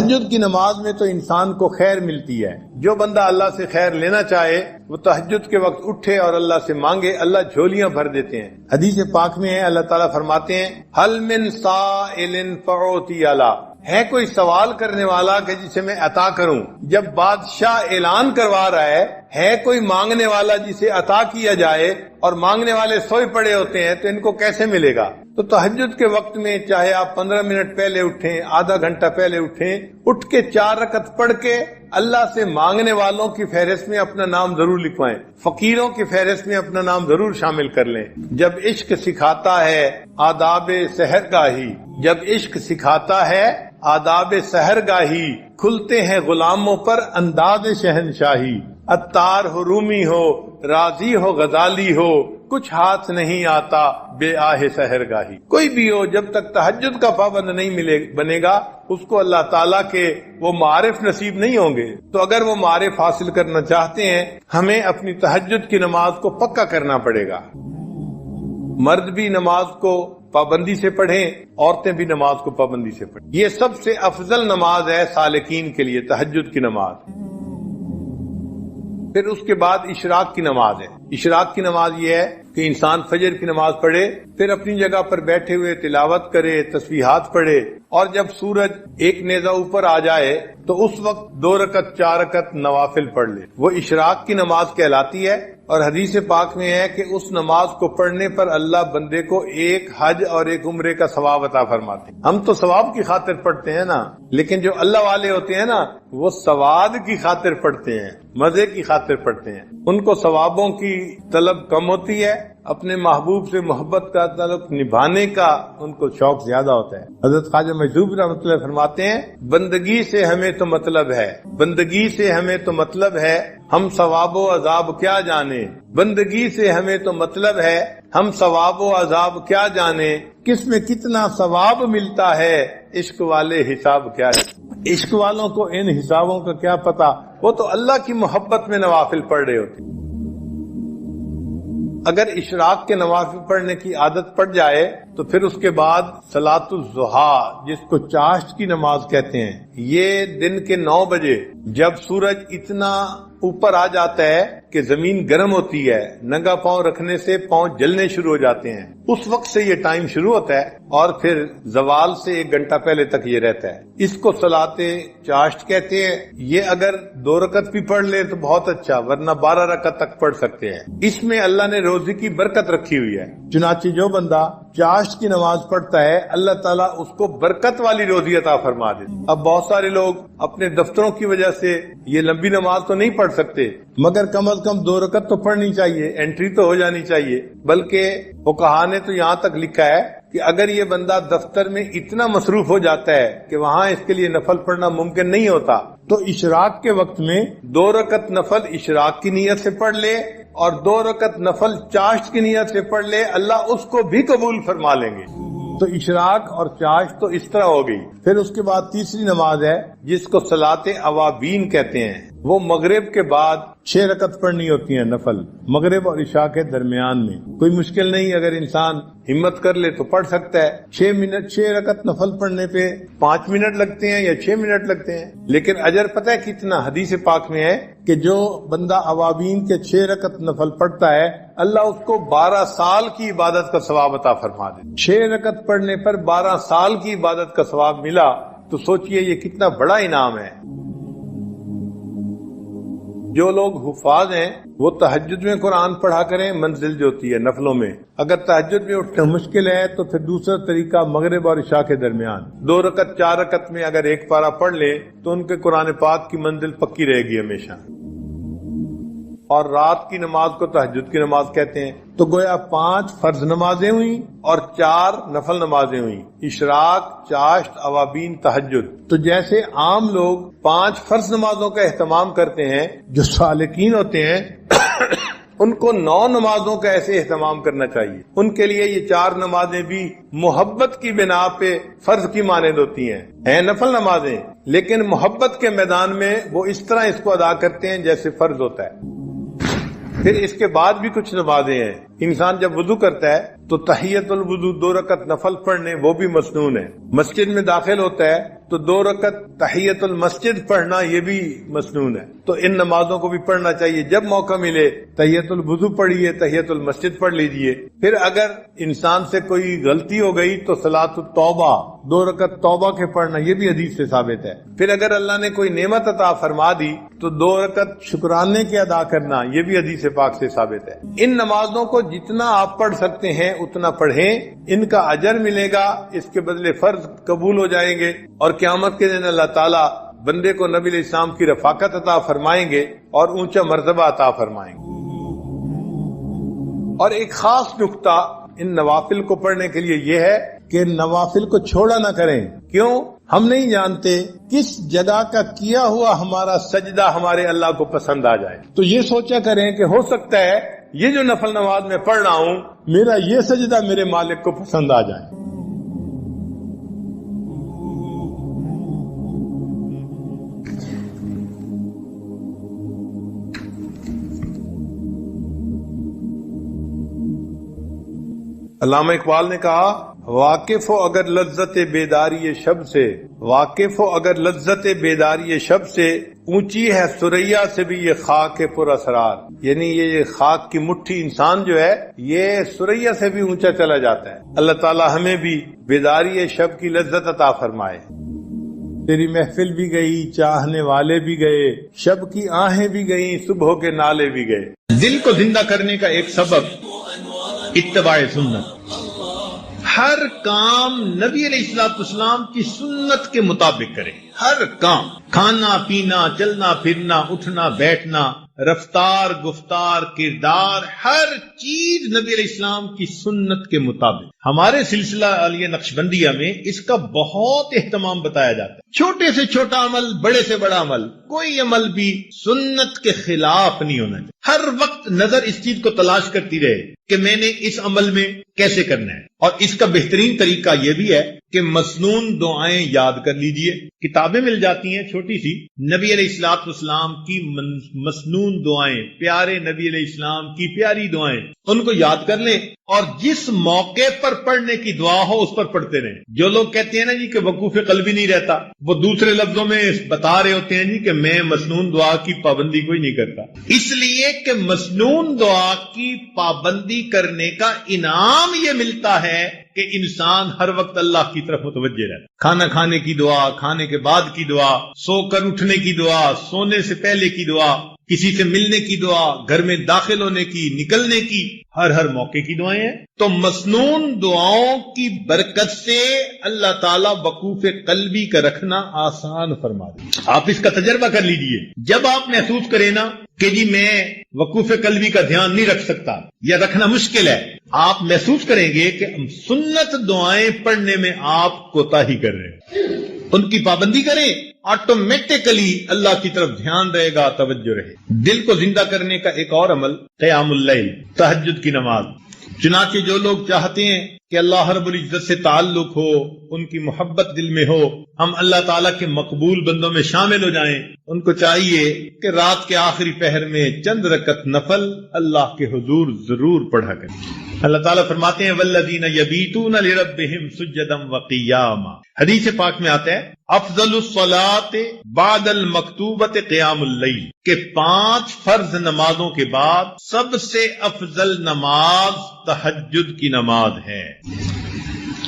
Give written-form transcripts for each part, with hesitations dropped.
تہجد کی نماز میں تو انسان کو خیر ملتی ہے. جو بندہ اللہ سے خیر لینا چاہے وہ تہجد کے وقت اٹھے اور اللہ سے مانگے، اللہ جھولیاں بھر دیتے ہیں. حدیث پاک میں ہے، اللہ تعالیٰ فرماتے ہیں حل من سائل فأعطی له، ہے کوئی سوال کرنے والا کہ جسے میں عطا کروں. جب بادشاہ اعلان کروا رہا ہے کوئی مانگنے والا جسے عطا کیا جائے، اور مانگنے والے سوئے پڑے ہوتے ہیں تو ان کو کیسے ملے گا؟ تو تہجد کے وقت میں چاہے آپ 15 منٹ پہلے اٹھیں، آدھا گھنٹہ پہلے اٹھیں، اٹھ کے 4 رکعت پڑھ کے اللہ سے مانگنے والوں کی فہرست میں اپنا نام ضرور لکھوائیں، فقیروں کی فہرست میں اپنا نام ضرور شامل کر لیں. جب عشق سکھاتا ہے آداب سحرگاہی، جب عشق سکھاتا ہے آداب سحرگاہی، کھلتے ہیں غلاموں پر انداز شہنشاہی. عطار ہو رومی ہو راضی ہو غزالی ہو، کچھ ہاتھ نہیں آتا بے آہ سحرگاہی. کوئی بھی ہو جب تک تہجد کا پابند نہیں بنے گا اس کو اللہ تعالیٰ کے وہ معارف نصیب نہیں ہوں گے. تو اگر وہ معارف حاصل کرنا چاہتے ہیں ہمیں اپنی تہجد کی نماز کو پکا کرنا پڑے گا. مرد بھی نماز کو پابندی سے پڑھیں، عورتیں بھی نماز کو پابندی سے پڑھیں. یہ سب سے افضل نماز ہے سالکین کے لیے تہجد کی نماز. پھر اس کے بعد اشراق کی نماز ہے. اشراق کی نماز یہ ہے کہ انسان فجر کی نماز پڑھے، پھر اپنی جگہ پر بیٹھے ہوئے تلاوت کرے، تسبیحات پڑھے، اور جب سورج ایک نیزہ اوپر آ جائے تو اس وقت 2 رکعت 4 رکعت نوافل پڑھ لے. وہ اشراق کی نماز کہلاتی ہے. اور حدیث پاک میں ہے کہ اس نماز کو پڑھنے پر اللہ بندے کو ایک حج اور ایک عمرے کا ثواب عطا فرماتے ہیں. ہم تو ثواب کی خاطر پڑھتے ہیں نا، لیکن جو اللہ والے ہوتے ہیں نا وہ سواد کی خاطر پڑھتے ہیں، مزے کی خاطر پڑھتے ہیں. ان کو ثوابوں کی طلب کم ہوتی ہے، اپنے محبوب سے محبت کا تعلق نبھانے کا ان کو شوق زیادہ ہوتا ہے. حضرت خواجہ مجذوب رحمۃ اللہ فرماتے ہیں بندگی سے ہمیں تو مطلب ہے، بندگی سے ہمیں تو مطلب ہے، ہم ثواب و عذاب کیا جانے. بندگی سے ہمیں تو مطلب ہے، ہم ثواب و عذاب کیا جانے. کس میں کتنا ثواب ملتا ہے، عشق والے حساب کیا ہے. عشق والوں کو ان حسابوں کا کیا پتا، وہ تو اللہ کی محبت میں نوافل پڑھ رہے ہوتے. اگر اشراق کے نوافل پڑھنے کی عادت پڑ جائے تو پھر اس کے بعد صلاۃ الضحیٰ، جس کو چاشت کی نماز کہتے ہیں، یہ دن کے 9 بجے جب سورج اتنا اوپر آ جاتا ہے کہ زمین گرم ہوتی ہے، ننگا پاؤں رکھنے سے پاؤں جلنے شروع ہو جاتے ہیں، اس وقت سے یہ ٹائم شروع ہوتا ہے اور پھر زوال سے 1 گھنٹہ پہلے تک یہ رہتا ہے. اس کو صلاۃ چاشت کہتے ہیں. یہ اگر 2 رکعت بھی پڑھ لیں تو بہت اچھا، ورنہ 12 رکعت تک پڑھ سکتے ہیں. اس میں اللہ نے روزی کی برکت رکھی ہوئی ہے. چنانچہ جو بندہ چاشت کی نماز پڑھتا ہے اللہ تعالیٰ اس کو برکت والی روزی عطا فرما دے. اب بہت سارے لوگ اپنے دفتروں کی وجہ سے یہ لمبی نماز تو نہیں پڑھ سکتے، مگر کم از کم 2 رکعت تو پڑھنی چاہیے، انٹری تو ہو جانی چاہیے. بلکہ فقہا نے تو یہاں تک لکھا ہے کہ اگر یہ بندہ دفتر میں اتنا مصروف ہو جاتا ہے کہ وہاں اس کے لیے نفل پڑھنا ممکن نہیں ہوتا تو اشراق کے وقت میں 2 رکعت نفل اشراق کی نیت سے پڑھ لے اور 2 رکعت نفل چاشت کی نیت سے پڑھ لے، اللہ اس کو بھی قبول فرما لیں گے. تو اشراق اور چاشت تو اس طرح ہو گئی. پھر اس کے بعد تیسری نماز ہے جس کو صلاۃ اوابین کہتے ہیں. وہ مغرب کے بعد 6 رکعت پڑھنی ہوتی ہیں نفل، مغرب اور عشاء کے درمیان میں. کوئی مشکل نہیں، اگر انسان ہمت کر لے تو پڑھ سکتا ہے. 6 رکعت نفل پڑھنے پہ 5 منٹ لگتے ہیں یا 6 منٹ لگتے ہیں، لیکن اجر پتہ ہے کتنا؟ حدیث پاک میں ہے کہ جو بندہ اوابین کے 6 رکعت نفل پڑھتا ہے اللہ اس کو 12 سال کی عبادت کا ثواب عطا فرما دے. 6 رکعت پڑھنے پر 12 سال کی عبادت کا ثواب ملا تو سوچئے یہ کتنا بڑا انعام ہے. جو لوگ حفاظ ہیں وہ تہجد میں قرآن پڑھا کریں، منزل جو ہوتی ہے نفلوں میں. اگر تہجد میں اٹھنا مشکل ہے تو پھر دوسرا طریقہ مغرب اور عشاء کے درمیان 2 رکعت 4 رکعت میں اگر ایک پارہ پڑھ لے تو ان کے قرآن پاک کی منزل پکی رہے گی ہمیشہ. اور رات کی نماز کو تہجد کی نماز کہتے ہیں. تو گویا 5 فرض نمازیں ہوئیں اور 4 نفل نمازیں ہوئیں، اشراق، چاشت، اوابین، تہجد. تو جیسے عام لوگ 5 فرض نمازوں کا اہتمام کرتے ہیں، جو سالکین ہوتے ہیں ان کو 9 نمازوں کا ایسے اہتمام کرنا چاہیے. ان کے لیے یہ 4 نمازیں بھی محبت کی بنا پہ فرض کی مانند ہوتی ہیں نفل نمازیں، لیکن محبت کے میدان میں وہ اس طرح اس کو ادا کرتے ہیں جیسے فرض ہوتا ہے. پھر اس کے بعد بھی کچھ نمازیں ہیں. انسان جب وضو کرتا ہے تو تحیت الوضو 2 رکعت نفل پڑھنے وہ بھی مسنون ہے. مسجد میں داخل ہوتا ہے تو 2 رکعت تحیت المسجد پڑھنا یہ بھی مسنون ہے. تو ان نمازوں کو بھی پڑھنا چاہیے. جب موقع ملے تحیت الوضو پڑھیے, تحیت المسجد پڑھ لیجئے. پھر اگر انسان سے کوئی غلطی ہو گئی تو صلاۃ التوبہ 2 رکعت توبہ کے پڑھنا یہ بھی حدیث سے ثابت ہے. پھر اگر اللہ نے کوئی نعمت عطا فرما دی تو 2 رکعت شکرانے کے ادا کرنا یہ بھی حدیث پاک سے ثابت ہے. ان نمازوں کو جتنا آپ پڑھ سکتے ہیں اتنا پڑھیں, ان کا اجر ملے گا, اس کے بدلے فرض قبول ہو جائیں گے, اور قیامت کے دن اللہ تعالیٰ بندے کو نبی علیہ السلام کی رفاقت عطا فرمائیں گے اور اونچا مرتبہ عطا فرمائیں گے. اور ایک خاص نقطہ ان نوافل کو پڑھنے کے لیے یہ ہے کہ نوافل کو چھوڑا نہ کریں. کیوں؟ ہم نہیں جانتے کس جگہ کا کیا ہوا ہمارا سجدہ ہمارے اللہ کو پسند آ جائے. تو یہ سوچا کریں کہ ہو سکتا ہے یہ جو نفل نماز میں پڑھ رہا ہوں میرا یہ سجدہ میرے مالک کو پسند آ جائے. علامہ اقبال نے کہا واقف ہو اگر لذت بیداری شب سے, واقف ہو اگر لذت بیداری شب سے, اونچی ہے ثریا سے بھی یہ خاک پر اسرار. یعنی یہ خاک کی مٹھی انسان جو ہے یہ ثریا سے بھی اونچا چلا جاتا ہے. اللہ تعالی ہمیں بھی بیداری شب کی لذت عطا فرمائے. تیری محفل بھی گئی, چاہنے والے بھی گئے, شب کی آہیں بھی گئیں, صبح کے نالے بھی گئے. دل کو زندہ کرنے کا ایک سبب اتباع سنت. ہر کام نبی علیہ السلام کی سنت کے مطابق کرے. ہر کام, کھانا پینا, چلنا پھرنا, اٹھنا بیٹھنا, رفتار گفتار کردار, ہر چیز نبی علیہ السلام کی سنت کے مطابق. ہمارے سلسلہ عالیہ نقشبندیہ میں اس کا بہت اہتمام بتایا جاتا ہے. چھوٹے سے چھوٹا عمل, بڑے سے بڑا عمل, کوئی عمل بھی سنت کے خلاف نہیں ہونا چاہیے. ہر وقت نظر اس چیز کو تلاش کرتی رہے کہ میں نے اس عمل میں کیسے کرنا ہے. اور اس کا بہترین طریقہ یہ بھی ہے کہ مسنون دعائیں یاد کر لیجئے. کتابیں مل جاتی ہیں چھوٹی سی, نبی علیہ السلام کی مسنون دعائیں, پیارے نبی علیہ السلام کی پیاری دعائیں, ان کو یاد کر لیں اور جس موقع پر پڑھنے کی دعا ہو اس پر پڑھتے رہیں. جو لوگ کہتے ہیں نا جی کہ وقوف قلبی نہیں رہتا, وہ دوسرے لفظوں میں بتا رہے ہوتے ہیں جی کہ میں مسنون دعا کی پابندی کوئی نہیں کرتا. اس لیے کہ مسنون دعا کی پابندی کرنے کا انعام یہ ملتا ہے کہ انسان ہر وقت اللہ کی طرف متوجہ رہتا. کھانا کھانے کی دعا, کھانے کے بعد کی دعا, سو کر اٹھنے کی دعا, سونے سے پہلے کی دعا, کسی سے ملنے کی دعا, گھر میں داخل ہونے کی, نکلنے کی, ہر موقع کی دعائیں ہیں. تو مسنون دعاؤں کی برکت سے اللہ تعالیٰ وقوف قلبی کا رکھنا آسان فرما دے. آپ اس کا تجربہ کر لیجئے. جب آپ محسوس کریں نا کہ جی میں وقوف قلبی کا دھیان نہیں رکھ سکتا یا رکھنا مشکل ہے, آپ محسوس کریں گے کہ سنت دعائیں پڑھنے میں آپ کوتاہی کر رہے ہیں. ان کی پابندی کریں, آٹومیٹکلی اللہ کی طرف دھیان رہے گا, توجہ رہے. دل کو زندہ کرنے کا ایک اور عمل قیام اللیل, تہجد کی نماز. چنانچہ جو لوگ چاہتے ہیں کہ اللہ رب العزت سے تعلق ہو, ان کی محبت دل میں ہو, ہم اللہ تعالیٰ کے مقبول بندوں میں شامل ہو جائیں, ان کو چاہیے کہ رات کے آخری پہر میں چند رکعت نفل اللہ کے حضور ضرور پڑھا کریں. اللہ تعالیٰ فرماتے ہیں والذین یبیتون لربہم سجدا وقیاما. حدیث پاک میں آتا ہے افضل الصلاۃ بعد المکتوبۃ قیام اللیل, کہ 5 فرض نمازوں کے بعد سب سے افضل نماز تہجد کی نماز ہے.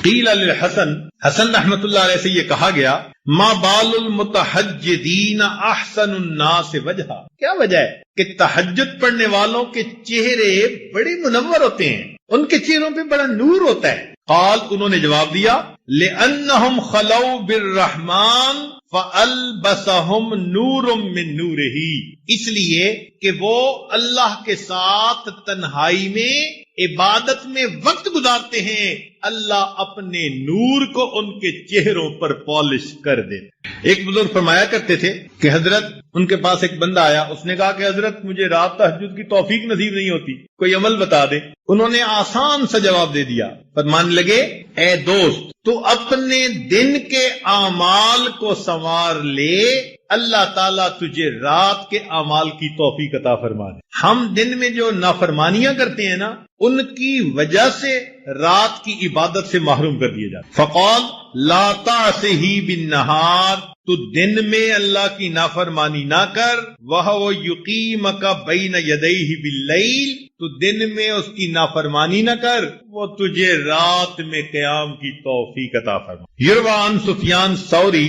قیل للحسن, حسن رحمت اللہ علیہ سے یہ کہا گیا ما بال المتہجدین احسن الناس وجہا, کیا وجہ ہے کہ تہجد پڑھنے والوں کے چہرے بڑے منور ہوتے ہیں, ان کے چہروں پہ بڑا نور ہوتا ہے. قال, انہوں نے جواب دیا لأنہم خلو بالرحمن فألبسہم نور من نورہ, اس لیے کہ وہ اللہ کے ساتھ تنہائی میں عبادت میں وقت گزارتے ہیں, اللہ اپنے نور کو ان کے چہروں پر پالش کر دیتے. ایک بزرگ فرمایا کرتے تھے کہ حضرت, ان کے پاس ایک بندہ آیا, اس نے کہا کہ حضرت مجھے رات تہجد کی توفیق نصیب نہیں ہوتی, کوئی عمل بتا دے. انہوں نے آسان سا جواب دے دیا, فرمانے لگے اے دوست تو اپنے دن کے اعمال کو سنوار لے اللہ تعالیٰ تجھے رات کے اعمال کی توفیق عطا فرما دے. ہم دن میں جو نافرمانیاں کرتے ہیں نا، ان کی وجہ سے رات کی عبادت سے محروم کر دیے جاتے. فقال لا تعصه بالنهار، تو دن میں اللہ کی نافرمانی نہ کر. وَهُوَ يُقِيمَكَ بَيْنَ يَدَيْهِ بِاللَّيْلِ، تو دن میں اس کی نافرمانی نہ کر، وہ تجھے رات میں قیام کی توفیق عطا فرما. یروان سفیان ثوری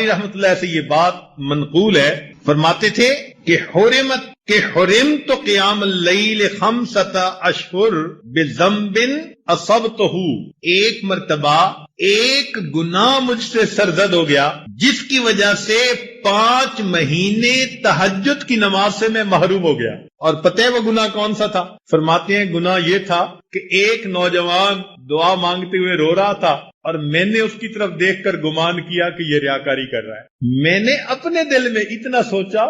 رحمۃ اللہ سے یہ بات منقول ہے، فرماتے تھے کہ حرمت قیام اللیل 5 اشہر بذنب اصبتہ، ایک مرتبہ ایک گناہ مجھ سے سرزد ہو گیا جس کی وجہ سے 5 مہینے تہجد کی نماز سے میں محروم ہو گیا. اور پتہ ہے وہ گناہ کون سا تھا؟ فرماتے ہیں گناہ یہ تھا کہ ایک نوجوان دعا مانگتے ہوئے رو رہا تھا اور میں نے اس کی طرف دیکھ کر گمان کیا کہ یہ ریاکاری کر رہا ہے. میں نے اپنے دل میں اتنا سوچا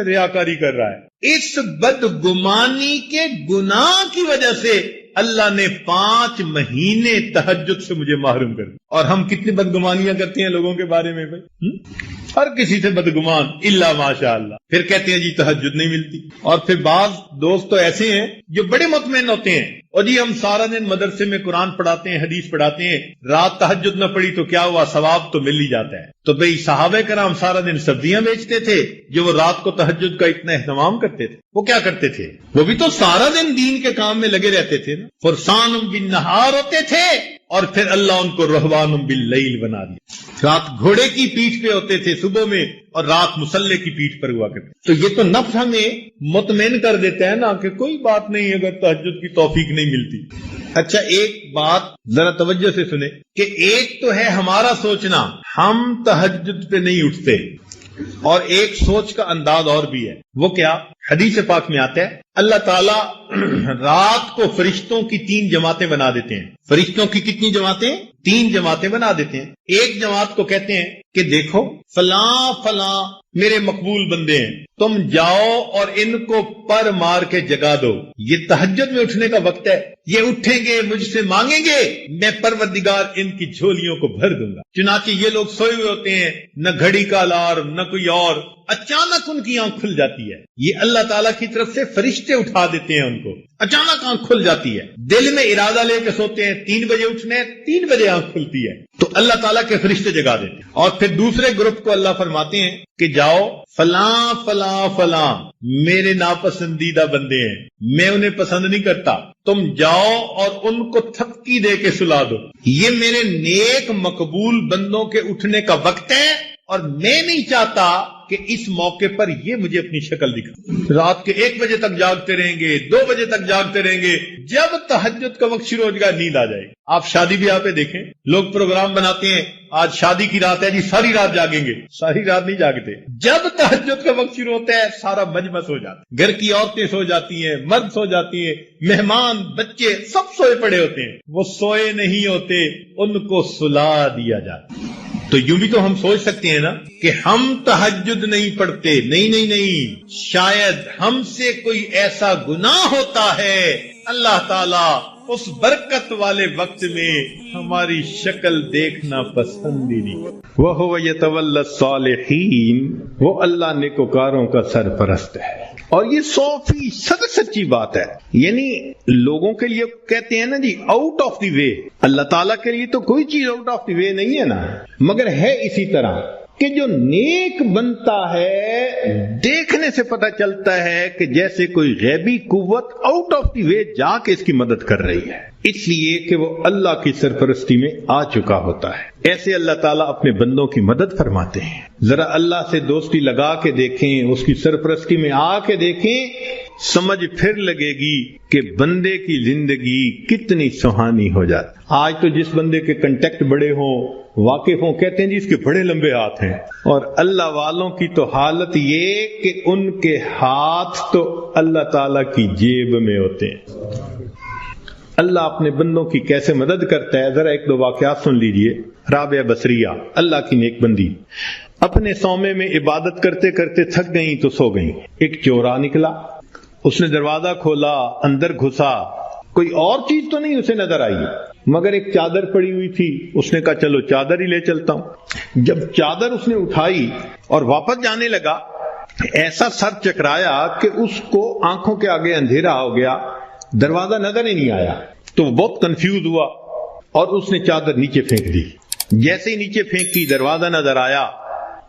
ریاکاری کر رہا ہے. اس بدگمانی کے گناہ کی وجہ سے اللہ نے 5 مہینے تہجد سے مجھے محروم کر دیا. اور ہم کتنی بدگمانیاں کرتے ہیں لوگوں کے بارے میں بھائی، ہر کسی سے بدگمان الا ماشاء اللہ. پھر کہتے ہیں جی تہجد نہیں ملتی. اور پھر بعض دوست تو ایسے ہیں جو بڑے مطمئن ہوتے ہیں، اور جی ہم سارا دن مدرسے میں قرآن پڑھاتے ہیں، حدیث پڑھاتے ہیں، رات تہجد نہ پڑھی تو کیا ہوا، ثواب تو مل ہی جاتا ہے. تو بھئی صحابہ کرام سارا دن سبزیاں بیچتے تھے، جو وہ رات کو تہجد کا اتنا اہتمام کرتے تھے، وہ کیا کرتے تھے؟ وہ بھی تو سارا دن دین کے کام میں لگے رہتے تھے نا. فرسان بالنہار ہوتے تھے، اور پھر اللہ ان کو رہبان باللیل بنا دیا. رات گھوڑے کی پیٹھ پہ ہوتے تھے صبح میں، اور رات مسلح کی پیٹھ پر ہوا کرتے. تو یہ تو نفس ہمیں مطمئن کر دیتا ہے نا کہ کوئی بات نہیں اگر تہجد کی توفیق نہیں ملتی. اچھا ایک بات ذرا توجہ سے سنیں کہ ایک تو ہے ہمارا سوچنا ہم تہجد پہ نہیں اٹھتے، اور ایک سوچ کا انداز اور بھی ہے. وہ کیا؟ حدیث پاک میں آتا ہے اللہ تعالیٰ رات کو فرشتوں کی 3 جماعتیں بنا دیتے ہیں. فرشتوں کی کتنی جماعتیں؟ 3 جماعتیں بنا دیتے ہیں. ایک جماعت کو کہتے ہیں کہ دیکھو فلاں فلاں میرے مقبول بندے ہیں، تم جاؤ اور ان کو پر مار کے جگا دو، یہ تہجد میں اٹھنے کا وقت ہے، یہ اٹھیں گے مجھ سے مانگیں گے، میں پروردگار ان کی جھولیوں کو بھر دوں گا. چنانچہ یہ لوگ سوئے ہوئے ہوتے ہیں، نہ گھڑی کا الارم نہ کوئی اور، اچانک ان کی آنکھ کھل جاتی ہے. یہ اللہ تعالیٰ کی طرف سے فرشتے اٹھا دیتے ہیں ان کو، اچانک آنکھ کھل جاتی ہے. دل میں ارادہ لے کے سوتے ہیں 3 بجے اٹھنے، 3 بجے آنکھ کھلتی ہے، تو اللہ تعالیٰ کے فرشتے جگا دیتے ہیں. اور پھر دوسرے گروپ کو اللہ فرماتے ہیں کہ جاؤ فلاں فلاں فلاں میرے ناپسندیدہ بندے ہیں، میں انہیں پسند نہیں کرتا، تم جاؤ اور ان کو تھپکی دے کے سلا دو، یہ میرے نیک مقبول بندوں کے اٹھنے کا وقت ہے، اور میں نہیں چاہتا کہ اس موقع پر یہ مجھے اپنی شکل دکھا. رات کے 1 بجے تک جاگتے رہیں گے، 2 بجے تک جاگتے رہیں گے، جب تہجد کا وقت شروع ہو جائے گا نیند آ جائے گی. آپ شادی بیاہ پہ دیکھیں، لوگ پروگرام بناتے ہیں آج شادی کی رات ہے جی ساری رات جاگیں گے، ساری رات نہیں جاگتے. جب تہجد کا وقت شروع ہوتا ہے سارا مجمع سو جاتا ہے، گھر کی عورتیں سو جاتی ہیں، مرد سو جاتی ہیں، مہمان بچے سب سوئے پڑے ہوتے ہیں. وہ سوئے نہیں ہوتے، ان کو سلا دیا جاتا ہے. تو یوں بھی تو ہم سوچ سکتے ہیں نا کہ ہم تہجد نہیں پڑھتے، نہیں، شاید ہم سے کوئی ایسا گناہ ہوتا ہے اللہ تعالیٰ اس برکت والے وقت میں ہماری شکل دیکھنا پسند ہی نہیں. وَهُوَ يَتَوَلَّى الصَّالِحِينَ، وہ اللہ نیکوکاروں کا سرپرست ہے. اور یہ 100% سچی بات ہے. یعنی لوگوں کے لیے کہتے ہیں نا جی آؤٹ آف دی وے، اللہ تعالیٰ کے لیے تو کوئی چیز آؤٹ آف دی وے نہیں ہے نا، مگر ہے اسی طرح کہ جو نیک بنتا ہے دیکھنے سے پتہ چلتا ہے کہ جیسے کوئی غیبی قوت آؤٹ آف دی وے جا کے اس کی مدد کر رہی ہے، اس لیے کہ وہ اللہ کی سرپرستی میں آ چکا ہوتا ہے. ایسے اللہ تعالیٰ اپنے بندوں کی مدد فرماتے ہیں. ذرا اللہ سے دوستی لگا کے دیکھیں، اس کی سرپرستی میں آ کے دیکھیں، سمجھ پھر لگے گی کہ بندے کی زندگی کتنی سہانی ہو جاتی. آج تو جس بندے کے کنٹیکٹ بڑے ہوں، واقف ہوں، کہتے ہیں جی اس کے بڑے لمبے ہاتھ ہیں، اور اللہ والوں کی تو حالت یہ کہ ان کے ہاتھ تو اللہ تعالیٰ کی جیب میں ہوتے ہیں. اللہ اپنے بندوں کی کیسے مدد کرتا ہے، ذرا 1-2 واقعات سن لیجئے. رابعہ بصریہ اللہ کی نیک بندی، اپنے صومعے میں عبادت کرتے کرتے تھک گئیں تو سو گئیں. ایک چورا نکلا، اس نے دروازہ کھولا، اندر گھسا، کوئی اور چیز تو نہیں اسے نظر آئی، مگر ایک چادر پڑی ہوئی تھی، اس نے کہا چلو چادر ہی لے چلتا ہوں۔ جب چادر اس نے اٹھائی اور واپس جانے لگا، ایسا سر چکرایا کہ اس کو آنکھوں کے آگے اندھیرا ہو گیا، دروازہ نظر ہی نہیں آیا، تو وہ بہت کنفیوز ہوا اور اس نے چادر نیچے پھینک دی۔ جیسے ہی نیچے پھینکی دروازہ نظر آیا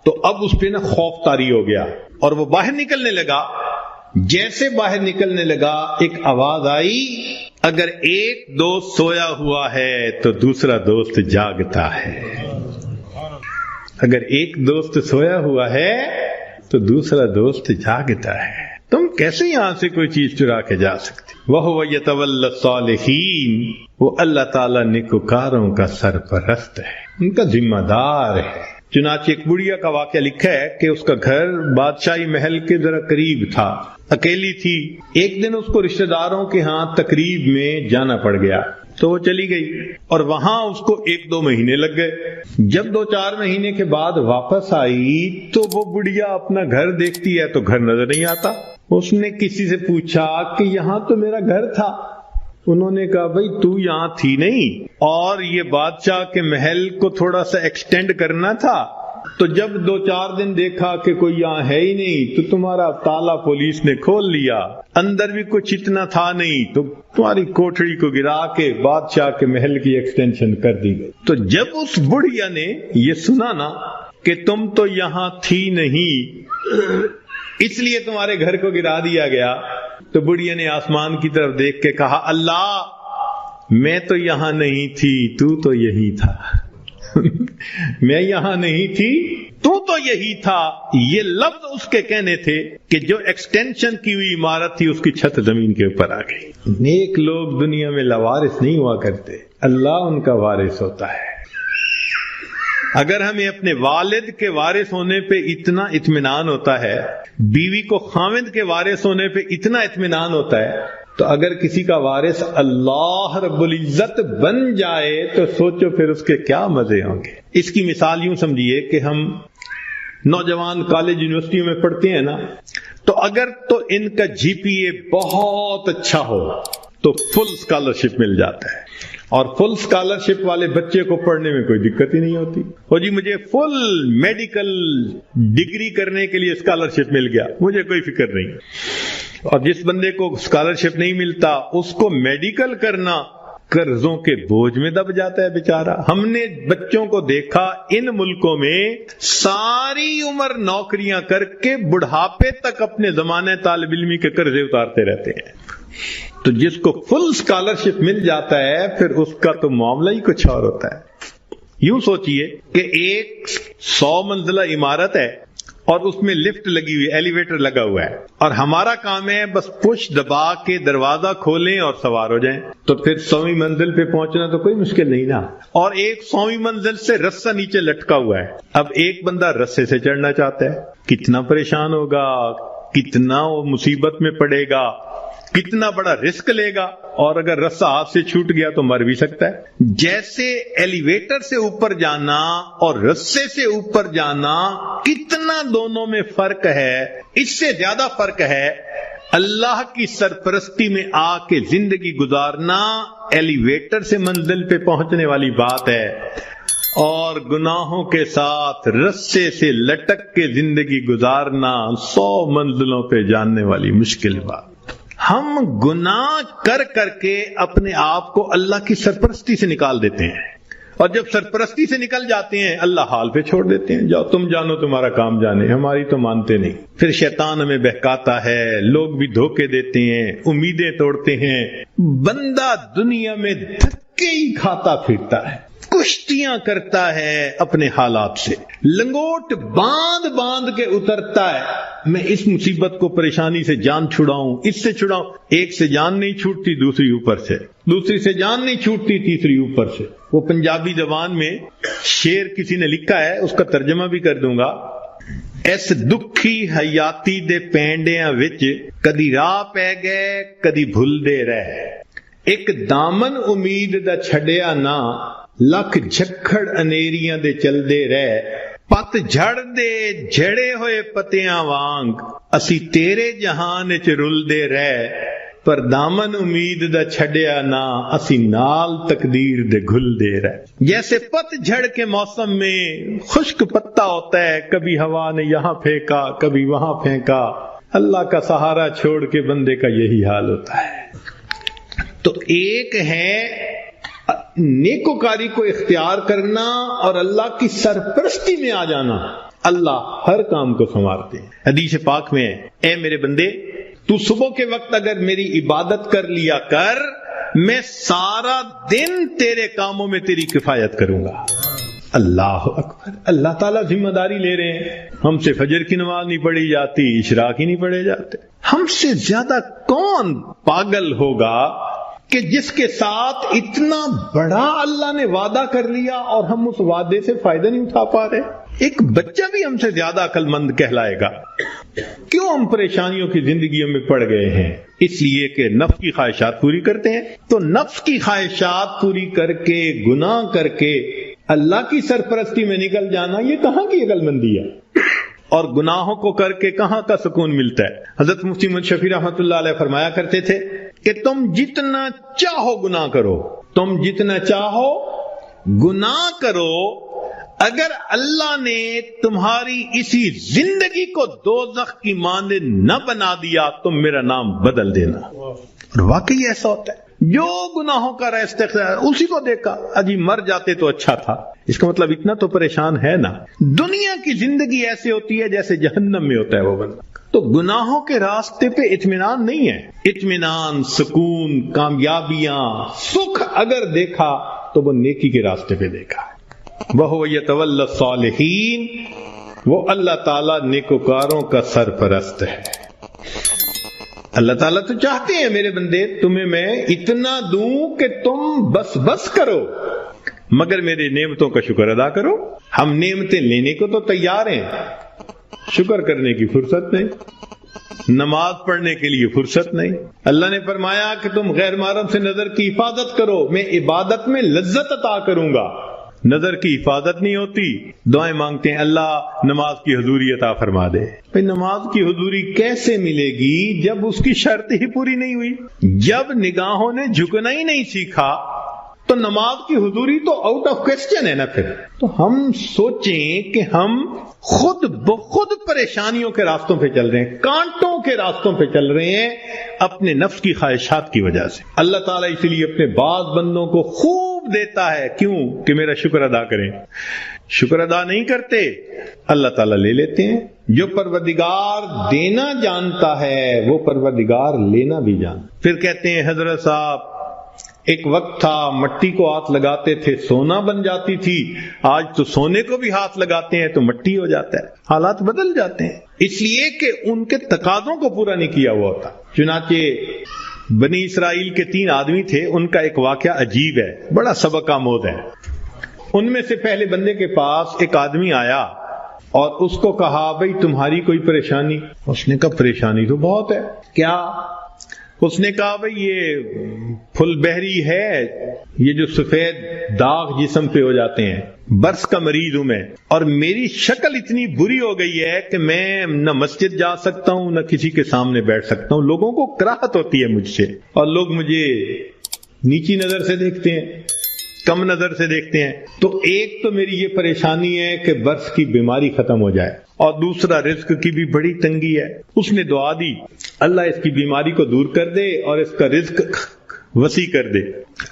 تو اب اس پہ خوف طاری ہو گیا اور وہ باہر نکلنے لگا۔ جیسے باہر نکلنے لگا ایک آواز آئی، اگر ایک دوست سویا ہوا ہے تو دوسرا دوست جاگتا ہے، اگر ایک دوست سویا ہوا ہے تو دوسرا دوست جاگتا ہے۔ تم کیسے یہاں سے کوئی چیز چرا کے جا سکتے؟ وَهُوَ يَتَوَلَّى الصَّالِحِينَ، وہ اللہ تعالیٰ نیکوکاروں کا سرپرست ہے، ان کا ذمہ دار ہے۔ چنانچہ ایک بڑھیا کا واقعہ لکھا ہے کہ اس کا گھر بادشاہی محل کے ذرا قریب تھا، اکیلی تھی۔ ایک دن اس کو رشتہ داروں کے ہاں تقریب میں جانا پڑ گیا تو وہ چلی گئی اور وہاں اس کو 1-2 مہینے لگ گئے۔ جب 2-4 مہینے کے بعد واپس آئی تو وہ بڑھیا اپنا گھر دیکھتی ہے تو گھر نظر نہیں آتا۔ اس نے کسی سے پوچھا کہ یہاں تو میرا گھر تھا۔ انہوں نے کہا بھئی تو یہاں تھی نہیں، اور یہ بادشاہ کے محل کو تھوڑا سا ایکسٹینڈ کرنا تھا، تو جب 2-4 دن دیکھا کہ کوئی یہاں ہے ہی نہیں تو تمہارا تالا پولیس نے کھول لیا، اندر بھی کچھ اتنا تھا نہیں تو تمہاری کوٹھڑی کو گرا کے بادشاہ کے محل کی ایکسٹینشن کر دی گئی۔ تو جب اس بڑھیا نے یہ سنا نا کہ تم تو یہاں تھی نہیں اس لیے تمہارے گھر کو گرا دیا گیا، تو بڑھیا نے آسمان کی طرف دیکھ کے کہا اللہ میں تو یہاں نہیں تھی، تو یہی تھا میں یہاں نہیں تھی تو یہی تھا۔ یہ لفظ اس کے کہنے تھے کہ جو ایکسٹینشن کی ہوئی عمارت تھی اس کی چھت زمین کے اوپر آ گئی۔ نیک لوگ دنیا میں لاوارث نہیں ہوا کرتے، اللہ ان کا وارث ہوتا ہے۔ اگر ہمیں اپنے والد کے وارث ہونے پہ اتنا اطمینان ہوتا ہے، بیوی کو خاوند کے وارث ہونے پہ اتنا اطمینان ہوتا ہے، تو اگر کسی کا وارث اللہ رب العزت بن جائے تو سوچو پھر اس کے کیا مزے ہوں گے۔ اس کی مثال یوں سمجھیے کہ ہم نوجوان کالج یونیورسٹیوں میں پڑھتے ہیں نا، تو اگر تو ان کا جی پی اے بہت اچھا ہو تو فل اسکالرشپ مل جاتا ہے، اور فل اسکالرشپ والے بچے کو پڑھنے میں کوئی دقت ہی نہیں ہوتی۔ اور جی مجھے فل میڈیکل ڈگری کرنے کے لیے اسکالرشپ مل گیا، مجھے کوئی فکر نہیں۔ اور جس بندے کو اسکالرشپ نہیں ملتا اس کو میڈیکل کرنا قرضوں کے بوجھ میں دب جاتا ہے بیچارہ۔ ہم نے بچوں کو دیکھا ان ملکوں میں ساری عمر نوکریاں کر کے بڑھاپے تک اپنے زمانے طالب علمی کے قرضے اتارتے رہتے ہیں۔ تو جس کو فل اسکالرشپ مل جاتا ہے پھر اس کا تو معاملہ ہی کچھ اور ہوتا ہے۔ یوں سوچئے کہ ایک 100 منزلہ عمارت ہے اور اس میں لفٹ لگی ہوئی، ایلیویٹر لگا ہوا ہے، اور ہمارا کام ہے بس پش دبا کے دروازہ کھولیں اور سوار ہو جائیں، تو پھر 100ویں منزل پہ پہنچنا تو کوئی مشکل نہیں نا۔ اور ایک 100ویں منزل سے رسہ نیچے لٹکا ہوا ہے، اب ایک بندہ رسے سے چڑھنا چاہتا ہے، کتنا پریشان ہوگا، کتنا وہ مصیبت میں پڑے گا، کتنا بڑا رسک لے گا، اور اگر رسہ ہاتھ سے چھوٹ گیا تو مر بھی سکتا ہے۔ جیسے ایلیویٹر سے اوپر جانا اور رسے سے اوپر جانا کتنا دونوں میں فرق ہے، اس سے زیادہ فرق ہے اللہ کی سرپرستی میں آ کے زندگی گزارنا ایلیویٹر سے منزل پہ پہنچنے والی بات ہے، اور گناہوں کے ساتھ رسے سے لٹک کے زندگی گزارنا 100 منزلوں پہ جاننے والی مشکل بات۔ ہم گناہ کر کر کے اپنے آپ کو اللہ کی سرپرستی سے نکال دیتے ہیں، اور جب سرپرستی سے نکل جاتے ہیں اللہ حال پہ چھوڑ دیتے ہیں، جاؤ تم جانو تمہارا کام جانے، ہماری تو مانتے نہیں۔ پھر شیطان ہمیں بہکاتا ہے، لوگ بھی دھوکے دیتے ہیں، امیدیں توڑتے ہیں، بندہ دنیا میں دھکے ہی کھاتا پھرتا ہے، کشتیاں کرتا ہے اپنے حالات سے، لنگوٹ باندھ باندھ کے اترتا ہے، میں اس مصیبت کو پریشانی سے جان چھڑاؤں، اس سے چھڑاؤں، ایک سے جان نہیں چھوٹتی دوسری اوپر سے، دوسری سے جان نہیں چھوٹتی تیسری اوپر سے۔ وہ پنجابی زبان میں شعر کسی نے لکھا ہے، اس کا ترجمہ بھی کر دوں گا۔ اس دکھی حیاتی دے پینڈیاں وچ کدی راہ پہ گئے کدی بھول دے رہے، ایک دامن امید دا چھڈیا نہ، لکھ جھکڑ انیریاں دے چل دے رہے، پت جھڑ دے جھڑے ہوئے پتیاں وانگ، اسی تیرے جہان وچ رل دے رہے، پر دامن امید دا چھڈیا نہ، اسی نال تقدیر دے گھل دے رہے. جیسے پت جھڑ کے موسم میں خشک پتا ہوتا ہے، کبھی ہوا نے یہاں پھینکا کبھی وہاں پھینکا، اللہ کا سہارا چھوڑ کے بندے کا یہی حال ہوتا ہے. تو ایک ہے نیکوکاری کو اختیار کرنا اور اللہ کی سرپرستی میں آ جانا. اللہ ہر کام کو سنوارتے ہیں. حدیث پاک میں ہے، اے میرے بندے تو صبح کے وقت اگر میری عبادت کر لیا کر، میں سارا دن تیرے کاموں میں تیری کفایت کروں گا. اللہ اکبر. اللہ تعالیٰ ذمہ داری لے رہے ہیں. ہم سے فجر کی نماز نہیں پڑھی جاتی، اشراق ہی نہیں پڑھے جاتے. ہم سے زیادہ کون پاگل ہوگا کہ جس کے ساتھ اتنا بڑا اللہ نے وعدہ کر لیا اور ہم اس وعدے سے فائدہ نہیں اٹھا پا رہے. ایک بچہ بھی ہم سے زیادہ عقل مند کہلائے گا. کیوں ہم پریشانیوں کی زندگیوں میں پڑ گئے ہیں؟ اس لیے کہ نفس کی خواہشات پوری کرتے ہیں. تو نفس کی خواہشات پوری کر کے، گناہ کر کے اللہ کی سرپرستی میں نکل جانا، یہ کہاں کی عقل مندی ہے؟ اور گناہوں کو کر کے کہاں کا سکون ملتا ہے؟ حضرت مفتی محمد شفیع رحمۃ اللہ علیہ فرمایا کرتے تھے کہ تم جتنا چاہو گناہ کرو، تم جتنا چاہو گناہ کرو، اگر اللہ نے تمہاری اسی زندگی کو دوزخ کی مانند نہ بنا دیا تو میرا نام بدل دینا. اور واقعی ایسا ہوتا ہے. جو گناہوں کا راستہ اسی کو دیکھا، اجی مر جاتے تو اچھا تھا. اس کا مطلب اتنا تو پریشان ہے نا. دنیا کی زندگی ایسے ہوتی ہے جیسے جہنم میں ہوتا ہے وہ بندہ. تو گناہوں کے راستے پہ اطمینان نہیں ہے. اطمینان، سکون، کامیابیاں، سکھ اگر دیکھا تو وہ نیکی کے راستے پہ دیکھا. وَهُوَ يَتَوَلَّى الصَّالِحِينَ، وہ اللہ تعالیٰ نیکوکاروں کا سرپرست ہے. اللہ تعالیٰ تو چاہتے ہیں میرے بندے تمہیں میں اتنا دوں کہ تم بس کرو، مگر میرے نعمتوں کا شکر ادا کرو. ہم نعمتیں لینے کو تو تیار ہیں، شکر کرنے کی فرصت نہیں، نماز پڑھنے کے لیے فرصت نہیں. اللہ نے فرمایا کہ تم غیر محرم سے نظر کی حفاظت کرو، میں عبادت میں لذت عطا کروں گا. نظر کی حفاظت نہیں ہوتی، دعائیں مانگتے ہیں اللہ نماز کی حضوری عطا فرما دے. نماز کی حضوری کیسے ملے گی جب اس کی شرط ہی پوری نہیں ہوئی؟ جب نگاہوں نے جھکنا ہی نہیں سیکھا تو نماز کی حضوری تو آؤٹ آف کوسچن ہے نا. پھر تو ہم سوچیں کہ ہم خود بخود پریشانیوں کے راستوں پہ چل رہے ہیں، کانٹوں کے راستوں پہ چل رہے ہیں اپنے نفس کی خواہشات کی وجہ سے. اللہ تعالیٰ اسی لیے اپنے بعض بندوں کو خوب دیتا ہے. کیوں؟ کہ میرا شکر ادا کریں. شکر ادا نہیں کرتے، اللہ تعالیٰ لے لیتے ہیں. جو پروردگار دینا جانتا ہے وہ پروردگار لینا بھی جانتا. پھر کہتے ہیں حضرت صاحب ایک وقت تھا مٹی کو ہاتھ لگاتے تھے سونا بن جاتی تھی، آج تو سونے کو بھی ہاتھ لگاتے ہیں تو مٹی ہو جاتا ہے. حالات بدل جاتے ہیں اس لیے کہ ان کے تقاضوں کو پورا نہیں کیا ہوا ہوتا. چنانچہ بنی اسرائیل کے 3 آدمی تھے، ان کا ایک واقعہ عجیب ہے، بڑا سبق آموز ہے. ان میں سے پہلے بندے کے پاس ایک آدمی آیا اور اس کو کہا بھئی تمہاری کوئی پریشانی؟ اس نے کہا پریشانی تو بہت ہے. کیا؟ اس نے کہا بھئی یہ پھل بہری ہے، یہ جو سفید داغ جسم پہ ہو جاتے ہیں، برس کا مریض ہوں میں، اور میری شکل اتنی بری ہو گئی ہے کہ میں نہ مسجد جا سکتا ہوں نہ کسی کے سامنے بیٹھ سکتا ہوں. لوگوں کو کراہت ہوتی ہے مجھ سے، اور لوگ مجھے نیچی نظر سے دیکھتے ہیں، کم نظر سے دیکھتے ہیں. تو ایک تو میری یہ پریشانی ہے کہ برس کی بیماری ختم ہو جائے، اور دوسرا رزق کی بھی بڑی تنگی ہے. اس نے دعا دی اللہ اس کی بیماری کو دور کر دے اور اس کا رزق وسیع کر دے.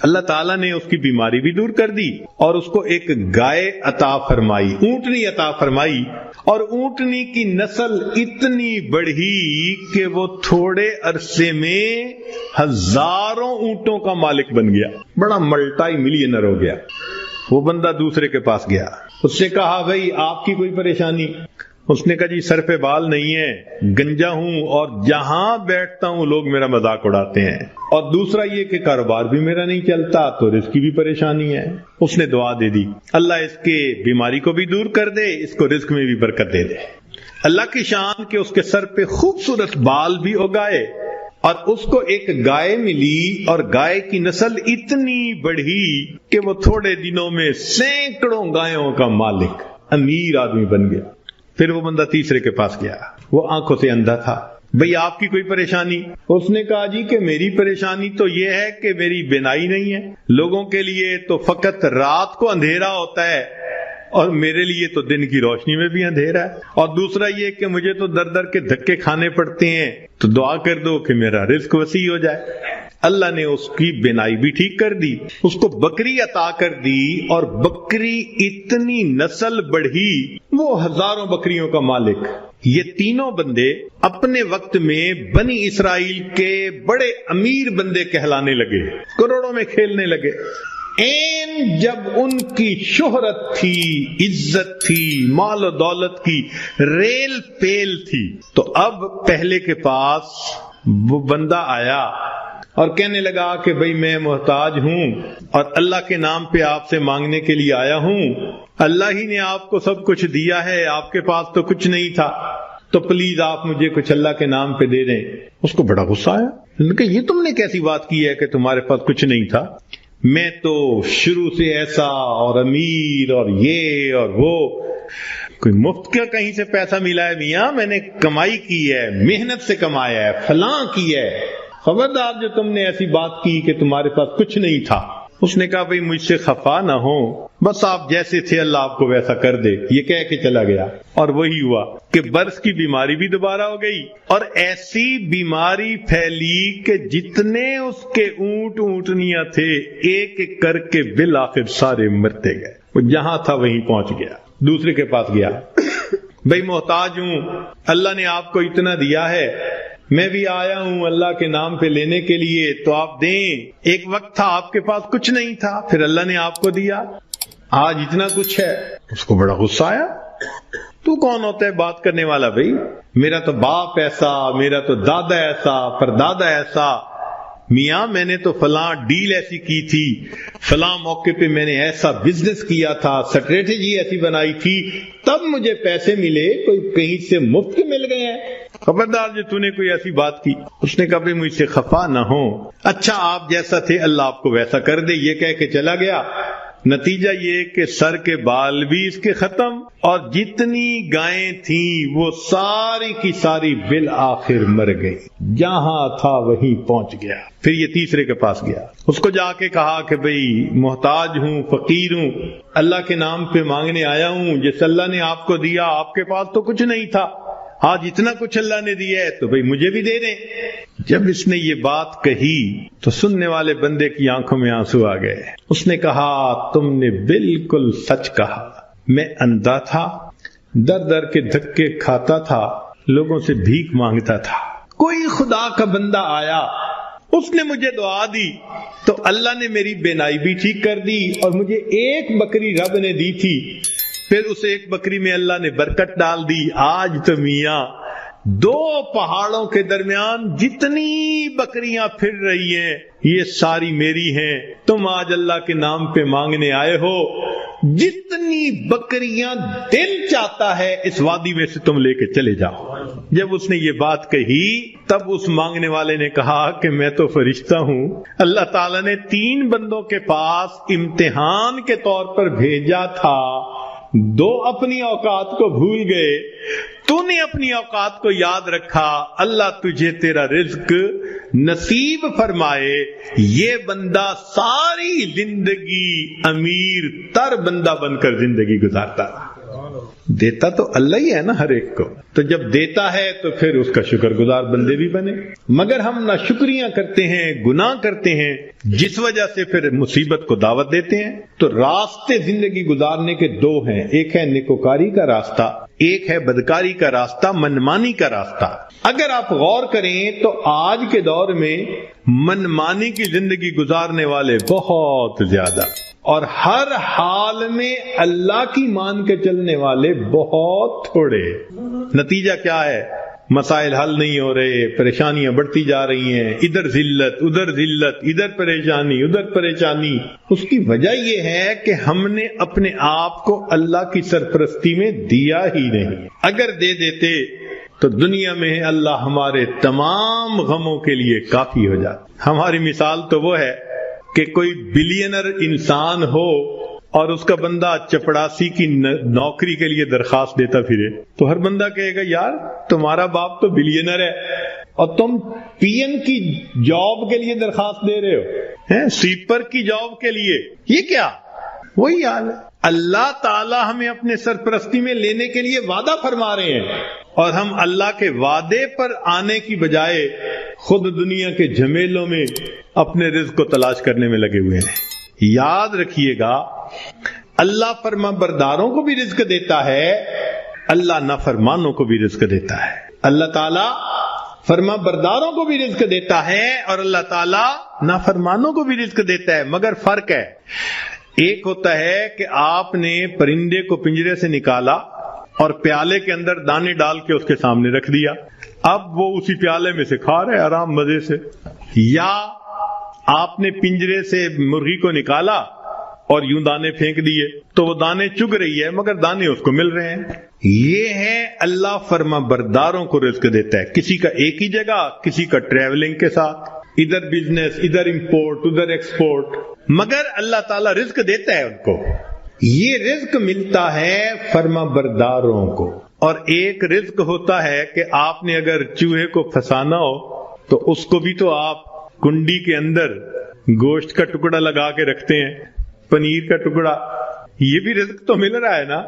اللہ تعالیٰ نے اس کی بیماری بھی دور کر دی اور اس کو ایک گائے عطا فرمائی، اونٹنی عطا فرمائی. اور اونٹنی کی نسل اتنی بڑھی کہ وہ تھوڑے عرصے میں ہزاروں اونٹوں کا مالک بن گیا، بڑا ملٹائی ملینر ہو گیا. وہ بندہ دوسرے کے پاس گیا، اس سے کہا بھئی آپ کی کوئی پریشانی؟ اس نے کہا جی سر پہ بال نہیں ہے، گنجا ہوں اور جہاں بیٹھتا ہوں لوگ میرا مذاق اڑاتے ہیں، اور دوسرا یہ کہ کاروبار بھی میرا نہیں چلتا تو رزق کی بھی پریشانی ہے. اس نے دعا دے دی اللہ اس کے بیماری کو بھی دور کر دے، اس کو رزق میں بھی برکت دے دے. اللہ کی شان کہ اس کے سر پہ خوبصورت بال بھی اگائے اور اس کو ایک گائے ملی، اور گائے کی نسل اتنی بڑھی کہ وہ تھوڑے دنوں میں سینکڑوں گایوں کا مالک، امیر آدمی بن گیا. پھر وہ بندہ تیسرے کے پاس گیا، وہ آنکھوں سے اندھا تھا، بھئی آپ کی کوئی پریشانی؟ اس نے کہا جی کہ میری پریشانی تو یہ ہے کہ میری بینائی نہیں ہے، لوگوں کے لیے تو فقط رات کو اندھیرا ہوتا ہے اور میرے لیے تو دن کی روشنی میں بھی اندھیرا ہے، اور دوسرا یہ کہ مجھے تو در در کے دھکے کھانے پڑتے ہیں، تو دعا کر دو کہ میرا رزق وسیع ہو جائے۔ اللہ نے اس کی بینائی بھی ٹھیک کر دی، اس کو بکری عطا کر دی، اور بکری اتنی نسل بڑھی، وہ ہزاروں بکریوں کا مالک۔ یہ تینوں بندے اپنے وقت میں بنی اسرائیل کے بڑے امیر بندے کہلانے لگے، کروڑوں میں کھیلنے لگے۔ جب ان کی شہرت تھی، عزت تھی، مال و دولت کی ریل پیل تھی، تو اب پہلے کے پاس وہ بندہ آیا اور کہنے لگا کہ بھئی میں محتاج ہوں اور اللہ کے نام پہ آپ سے مانگنے کے لیے آیا ہوں، اللہ ہی نے آپ کو سب کچھ دیا ہے، آپ کے پاس تو کچھ نہیں تھا، تو پلیز آپ مجھے کچھ اللہ کے نام پہ دے دیں۔ اس کو بڑا غصہ آیا، انہوں نے کہا یہ تم نے کیسی بات کی ہے کہ تمہارے پاس کچھ نہیں تھا؟ میں تو شروع سے ایسا اور امیر اور یہ اور وہ، کوئی مفت کا کہیں سے پیسہ ملا ہے میاں؟ میں نے کمائی کی ہے، محنت سے کمایا ہے، فلاں کی ہے، خبردار جو تم نے ایسی بات کی کہ تمہارے پاس کچھ نہیں تھا۔ اس نے کہا بھئی مجھ سے خفا نہ ہو، بس آپ جیسے تھے اللہ آپ کو ویسا کر دے، یہ کہہ کے چلا گیا۔ اور وہی ہوا کہ برس کی بیماری بھی دوبارہ ہو گئی، اور ایسی بیماری پھیلی کہ جتنے اس کے اونٹ اونٹنیاں تھے ایک ایک کر کے بالآخر سارے مرتے گئے۔ وہ جہاں تھا وہیں پہنچ گیا، دوسرے کے پاس گیا، بھئی محتاج ہوں، اللہ نے آپ کو اتنا دیا ہے، میں بھی آیا ہوں اللہ کے نام پہ لینے کے لیے، تو آپ دیں۔ ایک وقت تھا آپ کے پاس کچھ نہیں تھا، پھر اللہ نے آپ کو دیا، آج اتنا کچھ ہے۔ اس کو بڑا غصہ آیا، تو کون ہوتا ہے بات کرنے والا؟ بھئی میرا تو باپ ایسا، میرا تو دادا ایسا، پردادا ایسا، میاں میں نے تو فلاں ڈیل ایسی کی تھی، فلاں موقع پہ میں نے ایسا بزنس کیا تھا، اسٹریٹجی ایسی بنائی تھی، تب مجھے پیسے ملے، کوئی کہیں سے مفت کے مل گئے ہیں؟ خبردار جو تو نے کوئی ایسی بات کی۔ اس نے کہا بھی مجھ سے خفا نہ ہو، اچھا آپ جیسا تھے اللہ آپ کو ویسا کر دے، یہ کہہ کے چلا گیا۔ نتیجہ یہ کہ سر کے بال بھی اس کے ختم، اور جتنی گائیں تھیں وہ ساری کی ساری بالآخر مر گئی، جہاں تھا وہیں پہنچ گیا۔ پھر یہ تیسرے کے پاس گیا، اس کو جا کے کہا کہ بھئی محتاج ہوں، فقیر ہوں، اللہ کے نام پہ مانگنے آیا ہوں، جس اللہ نے آپ کو دیا، آپ کے پاس تو کچھ نہیں تھا، آج اتنا کچھ اللہ نے دیا ہے تو بھئی مجھے بھی دے دیں۔ جب اس نے یہ بات کہی تو سننے والے بندے کی آنکھوں میں آنسو آ گئے۔ اس نے کہا تم نے بالکل سچ کہا، میں اندھا تھا، در در کے دھکے کھاتا تھا، لوگوں سے بھیک مانگتا تھا، کوئی خدا کا بندہ آیا، اس نے مجھے دعا دی تو اللہ نے میری بینائی بھی ٹھیک کر دی، اور مجھے ایک بکری رب نے دی تھی، پھر اس ایک بکری میں اللہ نے برکت ڈال دی۔ آج تو میاں دو پہاڑوں کے درمیان جتنی بکریاں پھر رہی ہیں یہ ساری میری ہیں، تم آج اللہ کے نام پہ مانگنے آئے ہو، جتنی بکریاں دل چاہتا ہے اس وادی میں سے تم لے کے چلے جاؤ۔ جب اس نے یہ بات کہی تب اس مانگنے والے نے کہا کہ میں تو فرشتہ ہوں، اللہ تعالیٰ نے 3 بندوں کے پاس امتحان کے طور پر بھیجا تھا، 2 اپنی اوقات کو بھول گئے، تو نے اپنی اوقات کو یاد رکھا، اللہ تجھے تیرا رزق نصیب فرمائے۔ یہ بندہ ساری زندگی امیر تر بندہ بن کر زندگی گزارتا، دیتا تو اللہ ہی ہے نا ہر ایک کو، تو جب دیتا ہے تو پھر اس کا شکر گزار بندے بھی بنے۔ مگر ہم نہ شکریاں کرتے ہیں، گناہ کرتے ہیں، جس وجہ سے پھر مصیبت کو دعوت دیتے ہیں۔ تو راستے زندگی گزارنے کے 2 ہیں، ایک ہے نیکوکاری کا راستہ، ایک ہے بدکاری کا راستہ، منمانی کا راستہ۔ اگر آپ غور کریں تو آج کے دور میں منمانی کی زندگی گزارنے والے بہت زیادہ، اور ہر حال میں اللہ کی مان کے چلنے والے بہت تھوڑے۔ نتیجہ کیا ہے؟ مسائل حل نہیں ہو رہے، پریشانیاں بڑھتی جا رہی ہیں، ادھر ذلت ادھر پریشانی ادھر پریشانی۔ اس کی وجہ یہ ہے کہ ہم نے اپنے آپ کو اللہ کی سرپرستی میں دیا ہی نہیں۔ اگر دے دیتے تو دنیا میں اللہ ہمارے تمام غموں کے لیے کافی ہو جاتا۔ ہماری مثال تو وہ ہے کہ کوئی بلینر انسان ہو اور اس کا بندہ چپڑاسی کی نوکری کے لیے درخواست دیتا پھرے تو ہر بندہ کہے گا یار تمہارا باپ تو بلینر ہے اور تم پی این کی جاب کے لیے درخواست دے رہے ہو، سویپر کی جاب کے لیے، یہ کیا؟ وہی حال ہے۔ اللہ تعالی ہمیں اپنے سرپرستی میں لینے کے لیے وعدہ فرما رہے ہیں اور ہم اللہ کے وعدے پر آنے کی بجائے خود دنیا کے جھمیلوں میں اپنے رزق کو تلاش کرنے میں لگے ہوئے ہیں۔ یاد رکھیے گا اللہ فرما برداروں کو بھی رزق دیتا ہے، اللہ نافرمانوں کو بھی رزق دیتا ہے۔ اللہ تعالیٰ فرما برداروں کو بھی رزق دیتا ہے اور اللہ تعالیٰ نافرمانوں کو بھی رزق دیتا ہے، مگر فرق ہے۔ ایک ہوتا ہے کہ آپ نے پرندے کو پنجرے سے نکالا اور پیالے کے اندر دانے ڈال کے اس کے سامنے رکھ دیا، اب وہ اسی پیالے میں سے کھا رہے آرام مزے سے۔ یا آپ نے پنجرے سے مرغی کو نکالا اور یوں دانے پھینک دیے تو وہ دانے چگ رہی ہے مگر دانے اس کو مل رہے ہیں۔ یہ ہے اللہ فرما برداروں کو رزق دیتا ہے، کسی کا ایک ہی جگہ، کسی کا ٹریولنگ کے ساتھ، ادھر بزنس، ادھر امپورٹ، ادھر ایکسپورٹ، مگر اللہ تعالیٰ رزق دیتا ہے ان کو۔ یہ رزق ملتا ہے فرما برداروں کو۔ اور ایک رزق ہوتا ہے کہ آپ نے اگر چوہے کو پھنسانا ہو تو اس کو بھی تو آپ کنڈی کے اندر گوشت کا ٹکڑا لگا کے رکھتے ہیں، پنیر کا ٹکڑا، یہ بھی رزق تو مل رہا ہے نا،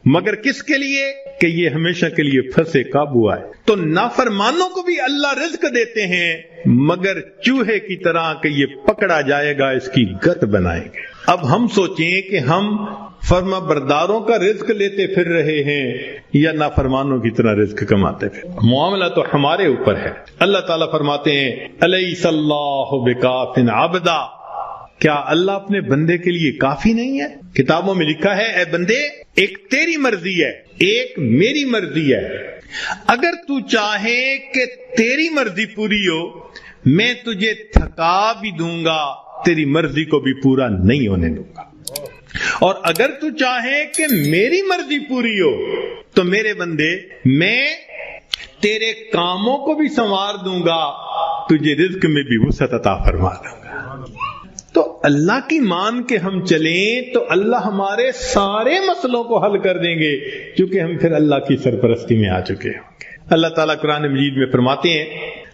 مگر کس کے لیے؟ کہ یہ ہمیشہ کے لیے پھنسے قابو آئے۔ تو نافرمانوں کو بھی اللہ رزق دیتے ہیں مگر چوہے کی طرح کہ یہ پکڑا جائے گا اس کی گت بنائیں گے۔ اب ہم سوچیں کہ ہم فرما برداروں کا رزق لیتے پھر رہے ہیں یا نافرمانوں کی طرح رزق کماتے پھر، معاملہ تو ہمارے اوپر ہے۔ اللہ تعالیٰ فرماتے ہیں الیس اللہ بکاف عبدا، کیا اللہ اپنے بندے کے لیے کافی نہیں ہے؟ کتابوں میں لکھا ہے اے بندے ایک تیری مرضی ہے ایک میری مرضی ہے، اگر تو چاہے کہ تیری مرضی پوری ہو میں تجھے تھکا بھی دوں گا، تیری مرضی کو بھی پورا نہیں ہونے دوں گا، اور اگر تو چاہے کہ میری مرضی پوری ہو تو میرے بندے میں تیرے کاموں کو بھی سنوار دوں گا، تجھے رزق میں بھی وسعت عطا فرما دوں گا۔ تو اللہ کی مان کے ہم چلیں تو اللہ ہمارے سارے مسئلوں کو حل کر دیں گے، کیونکہ ہم پھر اللہ کی سرپرستی میں آ چکے ہوں گے۔ اللہ تعالیٰ قرآن مجید میں فرماتے ہیں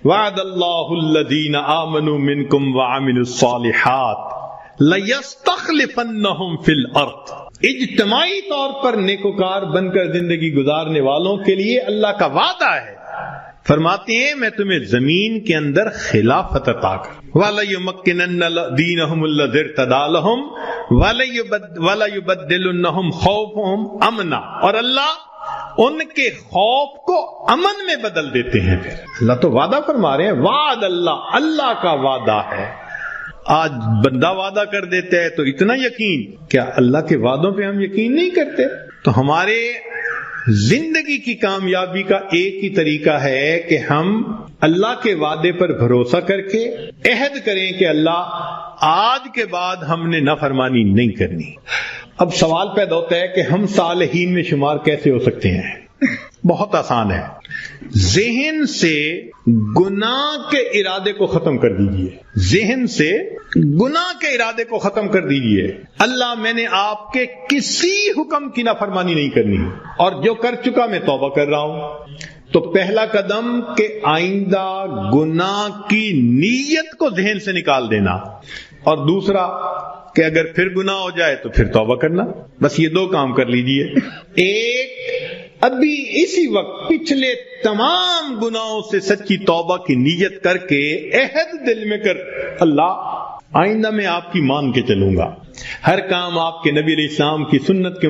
وعد اللہ الذین آمنوا منکم وعملوا الصالحات لَيَسْتَخْلِفَنَّهُمْ فِي الْأَرْضِ، اجتماعی طور پر نیکوکار بن کر زندگی گزارنے والوں کے لیے اللہ کا وعدہ ہے، فرماتے ہیں میں تمہیں زمین کے اندر خلافت عطا کروں، وَلَيُمَكِّنَنَّ دِينَهُمُ الَّذِي ارْتَضَىٰ لَهُمْ وَلَيُبَدِّلُنَّهُمْ خَوْفَهُمْ أَمْنًا، اور اللہ ان کے خوف کو امن میں بدل دیتے ہیں۔ پھر اللہ تو وعدہ فرما رہے ہیں، وعد اللہ، اللہ کا وعدہ ہے۔ آج بندہ وعدہ کر دیتا ہے تو اتنا یقین، کیا اللہ کے وعدوں پہ ہم یقین نہیں کرتے؟ تو ہمارے زندگی کی کامیابی کا ایک ہی طریقہ ہے کہ ہم اللہ کے وعدے پر بھروسہ کر کے عہد کریں کہ اللہ آج کے بعد ہم نے نافرمانی نہیں کرنی۔ اب سوال پیدا ہوتا ہے کہ ہم صالحین میں شمار کیسے ہو سکتے ہیں؟ بہت آسان ہے، ذہن سے گناہ کے ارادے کو ختم کر دیجئے، ذہن سے گناہ کے ارادے کو ختم کر دیجئے۔ اللہ میں نے آپ کے کسی حکم کی نافرمانی نہیں کرنی، اور جو کر چکا میں توبہ کر رہا ہوں۔ تو پہلا قدم کہ آئندہ گناہ کی نیت کو ذہن سے نکال دینا، اور دوسرا کہ اگر پھر گناہ ہو جائے تو پھر توبہ کرنا۔ بس یہ دو کام کر لیجئے۔ ایک، ابھی اسی وقت پچھلے تمام گناہوں سے سچی توبہ کی نیت کر کے عہد دل میں کر، اللہ آئندہ میں آپ کی مان کے چلوں گا، ہر کام آپ کے نبی علیہ السلام کی سنت کے